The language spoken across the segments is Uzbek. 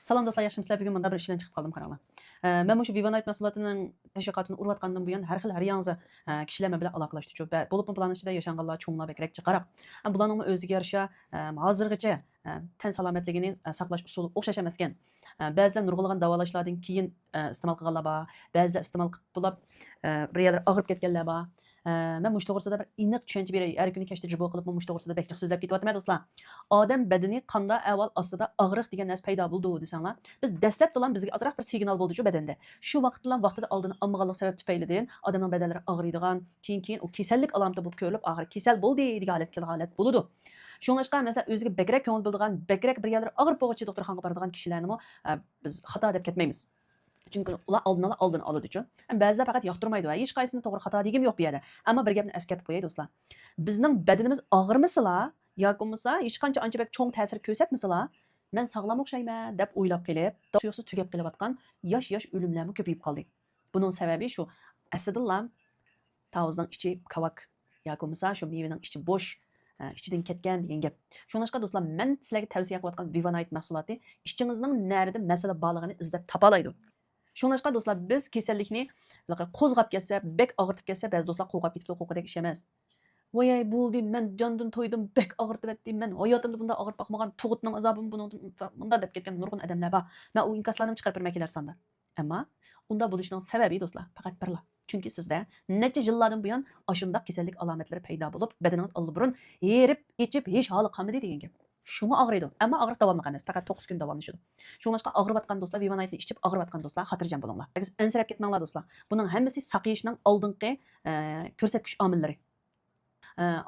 Salom do'stlar, yaxshimisizlar? Bugun menda bir ish bilan chiqib qoldim, qaranglar. Men mushu Viva Night mahsulotining tashviqotini urayotgandan buyon har xil har yangi kishilar men bilan aloqalashdi. Bo'lib bularning ichida yashanganlar, cho'nglar bekrak chiqaraq. Bularning o'ziga yarasha hozirgacha tan salomatligini saqlash usuli o'xshash emas ekan. Ba'zilar nurg'ulg'an davolashlardan keyin iste'mol qilganlar bor, ba'zilar iste'mol qilib bo'lib bir yerlar og'rib ketganlar bor. Men mush to'g'risida bir aniq tushuncha beray. Har kuni kechda jibo qilib mush to'g'risida bekchiq so'zlab ketyapman do'stlar. Odam badani qanda avval ostida og'riq degan narsa paydo bo'ldi desanglar, biz dastlab bilan bizga ozroq bir signal bo'ldi shu badanda. Shu vaqt bilan vaqtida oldin olmaganlik sabab tufaylidan odamning badanlari og'riydigan, keyin u kasallik alomati bo'lib ko'rilib, og'ir kasal bo'ldi degan holat bo'ladi. Shunlashqa masalan o'ziga bekrak ko'ngil bildigan, bekrak bir yerlar og'rib bo'lguncha doktorxonaga boradigan kishilarni biz xato deb ketmaymiz. Chunki ular oldini oladi uchun. Ba'zilar faqat yoqtirmaydi va hech qaysini to'g'ri xato degim yo'q bu yerda. Ammo bir gapni eslatib qo'yay do'stlar. Bizning badanimiz og'irmisilar yoki bo'lmasa hech qancha ancha bek cho'ng ta'sir ko'rsatmasalar, men sog'lom o'xshayman deb o'ylab kelib, do'xtirsiz tugab kelayotgan yosh o'limlarmi ko'payib qoldi. Buning sababi shu. Aslida tavuzning ichi kavak yoki bo'lmasa shu mevaning ichi bo'sh, ichidan ketgan degan gap. Shuningdek do'stlar, men sizlarga tavsiya qilayotgan Viva Night mahsuloti ishingizning narida masala borligini izlab topalaydi. Shuningdek do'stlar, biz kasallikni qo'zg'ab ketsa, bek og'ritib ketsa, ba'zi do'stlar qo'rqib ketibdi, qo'rqidek ish emas. Voy bo'ldi, men jondan to'ydim, bek og'ritib etdim, men hayotimda bunday og'rib boqmagan, tug'utning azobini bunda deb ketgan nurg'un odamlar bor. Men u inkaslarni chiqarib bermay kelarsanlar. Ammo unda bo'lishining sababi do'stlar faqat birla. Chunki sizda necha yillardan buyon ashundaq kasallik alomatlari paydo bo'lib, badaningiz allburun erib, ichib, hech holi qolmadi degan gap. Shunga og'riydi. Ammo og'riq davomli emas, faqat 9 kun davomlashadi. Shuningdek og'ribatgan do'stlar, Viva Night'ni ichib og'ribatgan do'stlar, xotirjam bo'linglar. Ansirab ketmanglar do'stlar. Buning hammasi saqiyishning oldingi ko'rsatkich omillari.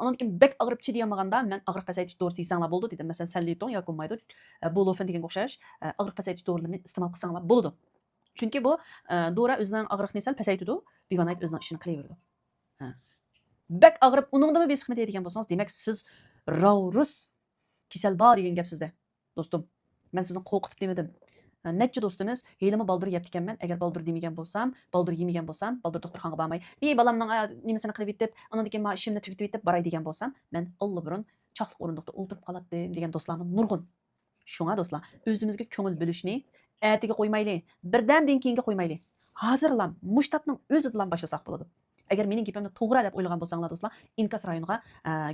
Ondan keyin bek og'rib chi deyamaganda men og'riq pasaytirish dorisi yesanglar bo'ldi dedim. Masalan, Salliton yoki maydo, Bolofen degan o'xshash og'riq pasaytirish dorilarini iste'mol qilsanglar bo'ladi. Chunki bu dora o'zining og'riqni sal pasaytadi, Viva Night o'zining ishini qilaveradi. Bek og'rib uningdami besiqmi deydigan bo'lsangiz, demak siz ravrus kasal bor degan gap sizda. Do'stim, men sizni qo'rqitib demadim. Necha do'stimiz yelimi baldur yeb ekanman, agar baldur demagan bo'lsam, baldur yemagan bo'lsam, baldur doktorxonaga bormay, "Ey balamning nimasini qilib yetib, undan keyin men ishimni tugatib yetib boray" degan bo'lsam, men allburun chaqliq o'rindiqda o'tirib qolatdim degan do'stlarimiz nurg'un. Shunga do'stlar, o'zimizga ko'ngil bo'lishni atiga qo'ymaylik, birdamdan keyinga qo'ymaylik. Hozirlam mushtapning o'zidan boshlasak bo'ladi. Agar mening gapimni to'g'ri deb o'ylagan bo'lsanglar do'stlar, Inkas rayoniga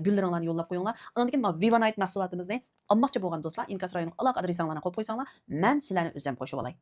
gullaringlarni yo'llab qo'yinglar. Undan keyin Viva Night mahsulotimizni olmoqchi bo'lgan do'stlar, Inkas rayoniga aloqa adresinglarni qo'yib qo'ysanglar, men sizlarni o'zim qo'shib olay.